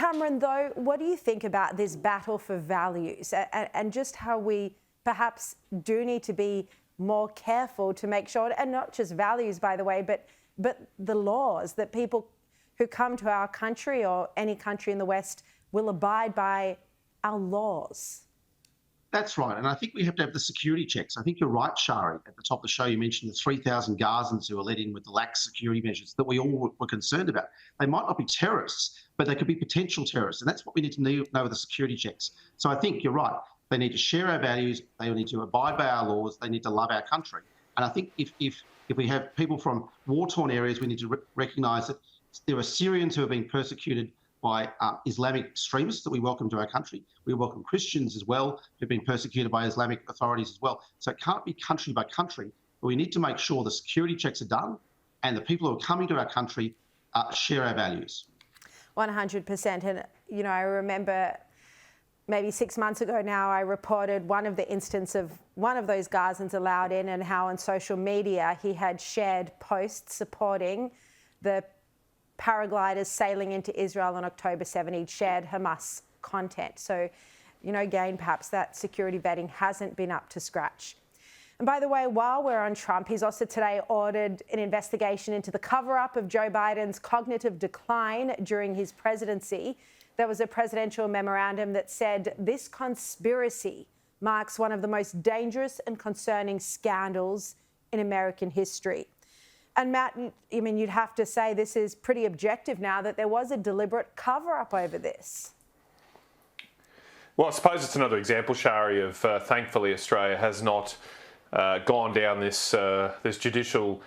Cameron, though, what do you think about this battle for values and just how we perhaps do need to be more careful to make sure, and not just values, by the way, but the laws that people who come to our country or any country in the West will abide by our laws? That's right. And I think we have to have the security checks. I think you're right, Shari. At the top of the show, you mentioned the 3,000 Gazans who were let in with the lax security measures that we all were concerned about. They might not be terrorists, but they could be potential terrorists. And that's what we need to know with the security checks. So I think you're right. They need to share our values. They need to abide by our laws. They need to love our country. And I think if we have people from war-torn areas, we need to recognise that there are Syrians who are being persecuted by Islamic extremists that we welcome to our country. We welcome Christians as well who've been persecuted by Islamic authorities as well. So it can't be country by country, but we need to make sure the security checks are done and the people who are coming to our country share our values. 100%. And, you know, I remember maybe 6 months ago now, I reported one of the instances of one of those Gazans allowed in and how on social media he had shared posts supporting the paragliders sailing into Israel on October 7. He'd shared Hamas content. So, you know, again, perhaps that security vetting hasn't been up to scratch. And by the way, while we're on Trump, he's also today ordered an investigation into the cover-up of Joe Biden's cognitive decline during his presidency. There was a presidential memorandum that said this conspiracy marks one of the most dangerous and concerning scandals in American history. And Matt, I mean, you'd have to say this is pretty objective now that there was a deliberate cover-up over this. Well, I suppose it's another example, Shari, of thankfully Australia has not gone down this judicial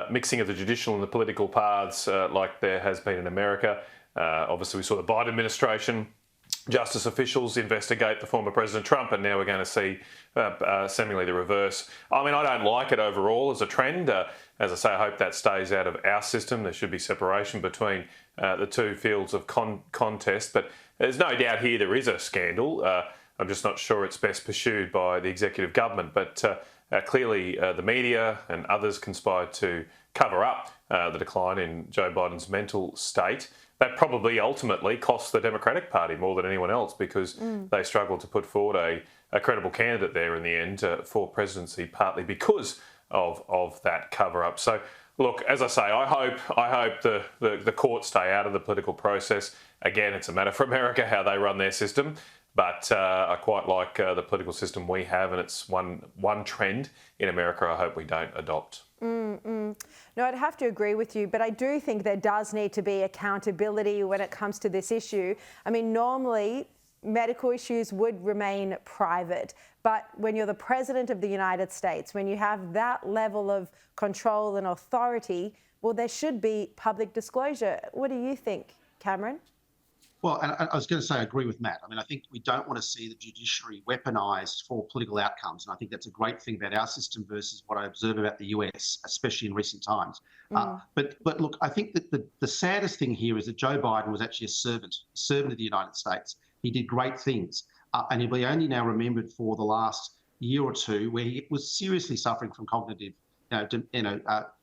mixing of the judicial and the political paths like there has been in America. Obviously, we saw the Biden administration, justice officials investigate the former President Trump, and now we're going to see seemingly the reverse. I mean, I don't like it overall as a trend. As I say, I hope that stays out of our system. There should be separation between the two fields of contest. But there's no doubt here there is a scandal. I'm just not sure it's best pursued by the executive government. But clearly the media and others conspired to cover up the decline in Joe Biden's mental state. That probably ultimately cost the Democratic Party more than anyone else because they struggled to put forward a credible candidate there in the end for presidency, partly because of that cover-up. So, look, as I say, I hope the courts stay out of the political process. Again, it's a matter for America how they run their system, but I quite like the political system we have, and it's one trend in America I hope we don't adopt. No, I'd have to agree with you, but I do think there does need to be accountability when it comes to this issue. I mean, normally medical issues would remain private, but when you're the President of the United States, when you have that level of control and authority, well, there should be public disclosure. What do you think, Cameron? Well, and I was going to say I agree with Matt. I mean, I think we don't want to see the judiciary weaponised for political outcomes. And I think that's a great thing about our system versus what I observe about the US, especially in recent times. But look, I think that the saddest thing here is that Joe Biden was actually a servant of the United States. He did great things. And he'll be only now remembered for the last year or two where he was seriously suffering from cognitive,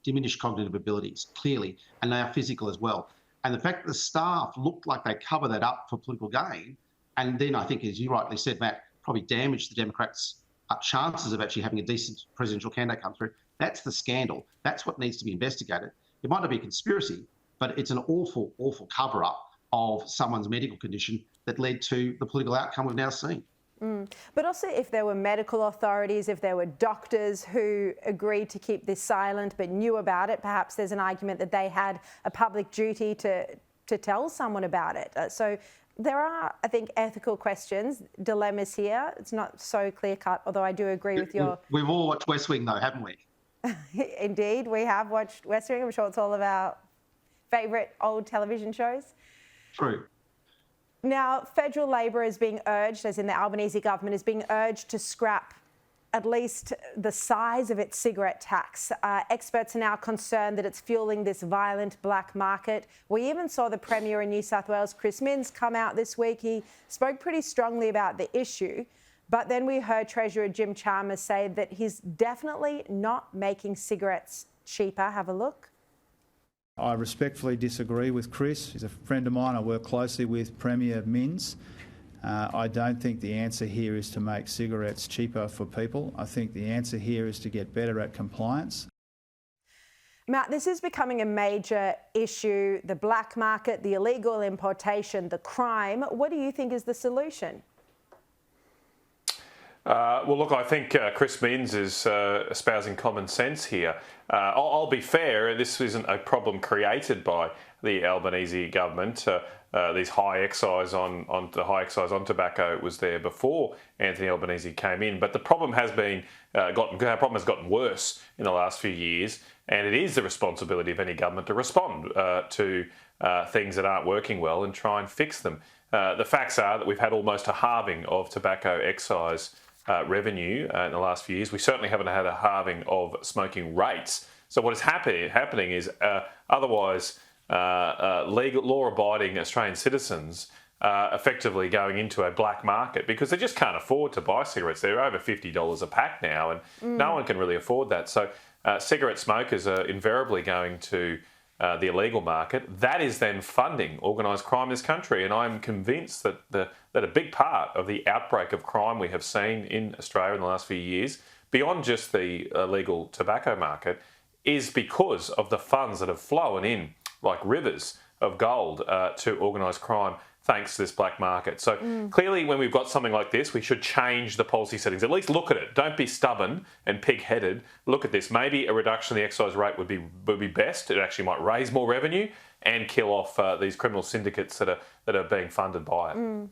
diminished cognitive abilities, clearly, and now physical as well. And the fact that the staff looked like they covered that up for political gain, and then I think, as you rightly said, Matt, probably damaged the Democrats' chances of actually having a decent presidential candidate come through. That's the scandal. That's what needs to be investigated. It might not be a conspiracy, but it's an awful, awful cover-up of someone's medical condition that led to the political outcome we've now seen. But also if there were medical authorities, if there were doctors who agreed to keep this silent but knew about it, perhaps there's an argument that they had a public duty to tell someone about it. So there are, I think, ethical questions, dilemmas here. It's not so clear-cut, although I do agree with your... We've all watched West Wing, though, haven't we? Indeed, we have watched West Wing. I'm sure it's all of our favourite old television shows. True. Now, federal Labor is being urged, as in the Albanese government, is being urged to scrap at least the size of its cigarette tax. Experts are now concerned that it's fueling this violent black market. We even saw the Premier in New South Wales, Chris Minns, come out this week. He spoke pretty strongly about the issue. But then we heard Treasurer Jim Chalmers say that he's definitely not making cigarettes cheaper. Have a look. I respectfully disagree with Chris. He's a friend of mine. I work closely with Premier Minns. I don't think the answer here is to make cigarettes cheaper for people. I think the answer here is to get better at compliance. Matt, this is becoming a major issue, the black market, the illegal importation, the crime. What do you think is the solution? Well, look, I think Chris Minns is espousing common sense here. I'll be fair, this isn't a problem created by the Albanese government. These high excise on tobacco was there before Anthony Albanese came in, but the problem has gotten worse in the last few years, and it is the responsibility of any government to respond to things that aren't working well and try and fix them. The facts are that we've had almost a halving of tobacco excise revenue in the last few years. We certainly haven't had a halving of smoking rates. So what is happening is otherwise legal, law-abiding Australian citizens effectively going into a black market because they just can't afford to buy cigarettes. They're over $50 a pack now, and no one can really afford that. So cigarette smokers are invariably going to the illegal market. That is then funding organised crime in this country, and I'm convinced that that a big part of the outbreak of crime we have seen in Australia in the last few years, beyond just the illegal tobacco market, is because of the funds that have flown in like rivers of gold to organised crime thanks to this black market. So clearly when we've got something like this, we should change the policy settings. At least look at it. Don't be stubborn and pig-headed. Look at this. Maybe a reduction in the excise rate would be best. It actually might raise more revenue and kill off these criminal syndicates that are being funded by it.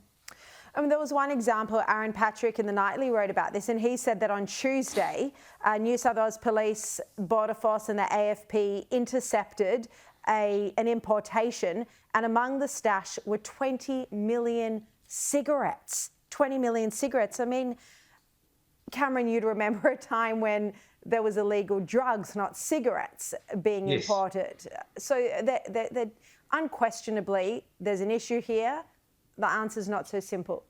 I mean, there was one example, Aaron Patrick in the Nightly wrote about this, and he said that on Tuesday, New South Wales Police, Border Force and the AFP intercepted an importation, and among the stash were 20 million cigarettes. 20 million cigarettes. I mean, Cameron, you'd remember a time when there was illegal drugs, not cigarettes, being imported. So that unquestionably, there's an issue here. The answer's not so simple.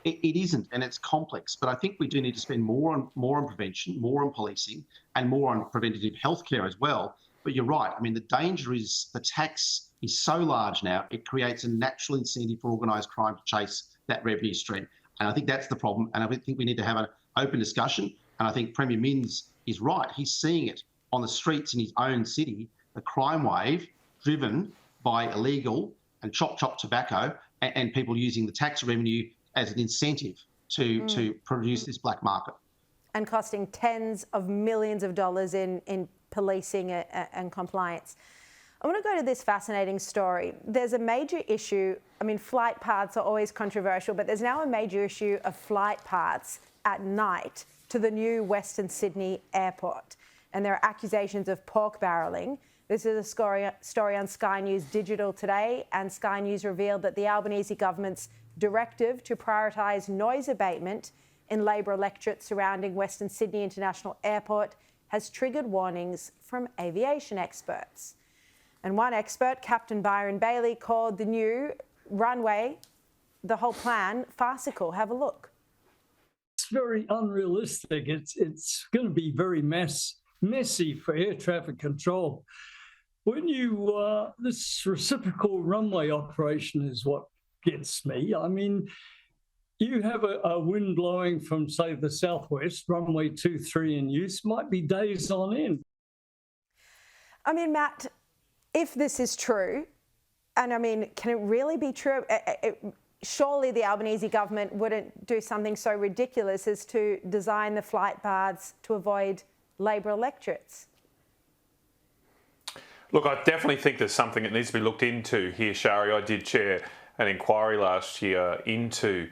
It isn't, and it's complex. But I think we do need to spend more on prevention, more on policing, and more on preventative healthcare as well. But you're right. I mean, the danger is the tax is so large now, it creates a natural incentive for organised crime to chase that revenue stream. And I think that's the problem. And I think we need to have an open discussion. And I think Premier Minns is right. He's seeing it on the streets in his own city, the crime wave driven by illegal and chop tobacco and people using the tax revenue as an incentive to produce this black market. And costing tens of millions of dollars in policing and compliance. I want to go to this fascinating story. There's a major issue. I mean, flight paths are always controversial, but there's now a major issue of flight paths at night to the new Western Sydney airport. And there are accusations of pork barrelling. This is a story on Sky News Digital today, and Sky News revealed that the Albanese government's directive to prioritise noise abatement in Labor electorate surrounding Western Sydney International Airport has triggered warnings from aviation experts. And one expert, Captain Byron Bailey, called the new runway, the whole plan, farcical. Have a look. It's very unrealistic. It's going to be very messy for air traffic control. When you, this reciprocal runway operation is what gets me. I mean, you have a wind blowing from, say, the southwest, runway 23 in use, might be days on end. I mean, Matt, if this is true, and I mean, can it really be true? Surely the Albanese government wouldn't do something so ridiculous as to design the flight paths to avoid Labor electorates. Look, I definitely think there's something that needs to be looked into here, Shari. I did chair an inquiry last year into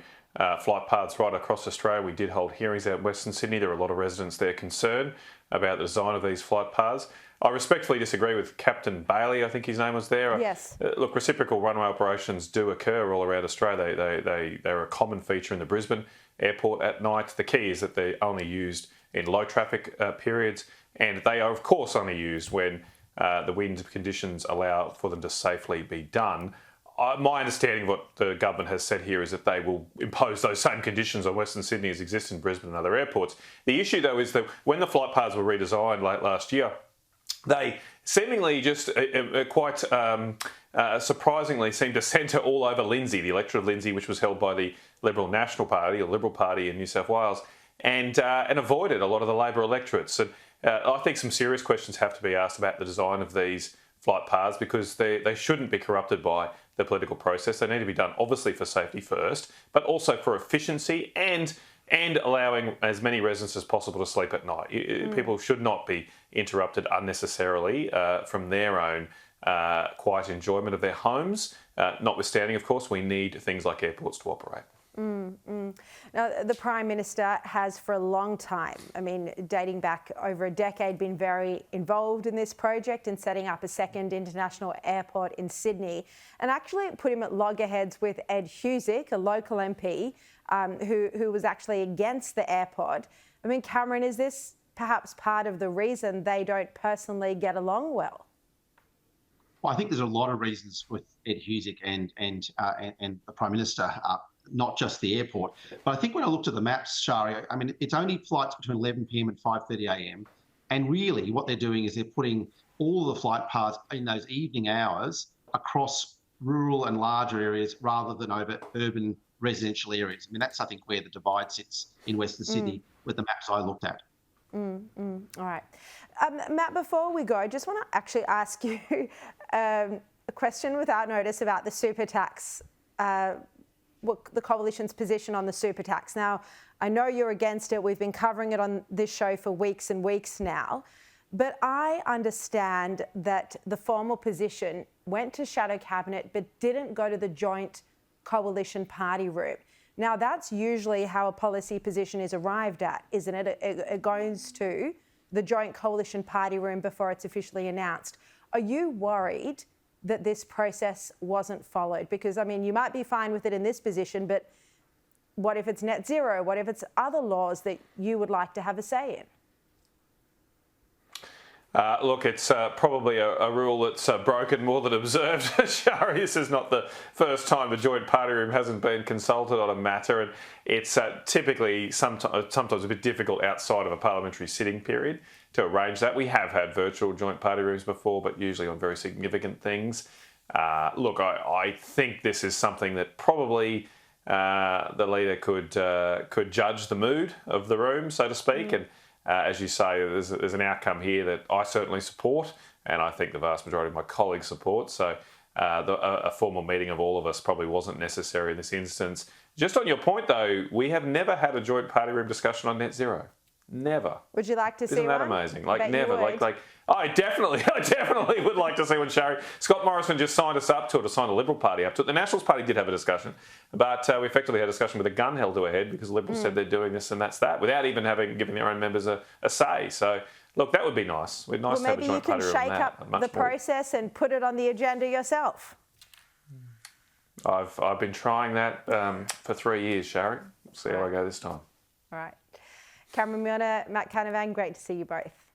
flight paths right across Australia. We did hold hearings out in Western Sydney. There are a lot of residents there concerned about the design of these flight paths. I respectfully disagree with Captain Bailey, I think his name was there. Yes. Look, reciprocal runway operations do occur all around Australia. They're a common feature in the Brisbane airport at night. The key is that they're only used in low traffic periods, and they are of course only used when the wind conditions allow for them to safely be done. My understanding of what the government has said here is that they will impose those same conditions on Western Sydney as exist in Brisbane and other airports. The issue though is that when the flight paths were redesigned late last year, they seemingly just quite surprisingly seem to centre all over Lindsay, the electorate of Lindsay, which was held by the Liberal National Party or Liberal Party in New South Wales, and avoided a lot of the Labor electorates. And I think some serious questions have to be asked about the design of these flight paths, because they shouldn't be corrupted by the political process. They need to be done obviously for safety first, but also for efficiency and allowing as many residents as possible to sleep at night. People should not be interrupted unnecessarily from their own quiet enjoyment of their homes. Notwithstanding, of course, we need things like airports to operate. Now, the Prime Minister has for a long time, I mean, dating back over a decade, been very involved in this project and setting up a second international airport in Sydney, and actually put him at loggerheads with Ed Husic, a local MP, who was actually against the airport. I mean, Cameron, is this perhaps part of the reason they don't personally get along well? Well, I think there's a lot of reasons with Ed Husic and the Prime Minister, not just the airport. But I think when I looked at the maps, Shari, I mean, it's only flights between 11 p.m. and 5:30 a.m. And really what they're doing is they're putting all of the flight paths in those evening hours across rural and larger areas rather than over urban residential areas. I mean, that's, I think, where the divide sits in Western Sydney with the maps I looked at. All right. Matt, before we go, I just want to actually ask you a question without notice about the super tax, the coalition's position on the super tax. Now, I know you're against it. We've been covering it on this show for weeks and weeks now. But I understand that the formal position went to shadow cabinet but didn't go to the joint coalition party room. Now, that's usually how a policy position is arrived at, isn't it? It goes to the joint coalition party room before it's officially announced. Are you worried that this process wasn't followed? Because, I mean, you might be fine with it in this position, but what if it's net zero? What if it's other laws that you would like to have a say in? Look, it's probably a rule that's broken more than observed. Shari, this is not the first time the joint party room hasn't been consulted on a matter, and it's typically sometimes a bit difficult outside of a parliamentary sitting period to arrange that. We have had virtual joint party rooms before, but usually on very significant things. Look, I think this is something that probably the leader could judge the mood of the room, so to speak, and as you say, there's an outcome here that I certainly support, and I think the vast majority of my colleagues support. So a formal meeting of all of us probably wasn't necessary in this instance. Just on your point, though, we have never had a joint party room discussion on net zero. Never. Would you like to see one? Isn't that amazing? Like, Bet never. I definitely would like to see one, Shari. Scott Morrison just signed us up to it, to sign the Liberal Party up to it. The Nationals Party did have a discussion, but we effectively had a discussion with a gun held to our head because the Liberals said they're doing this and that's that, without even giving their own members a say. So, look, that would be nice. It'd be nice to have a joint party room on that. Maybe you can shake up the process and put it on the agenda yourself. I've been trying that for 3 years, Shari. We'll see how I go this time. All right. Cameron Milner, Matt Canavan, great to see you both.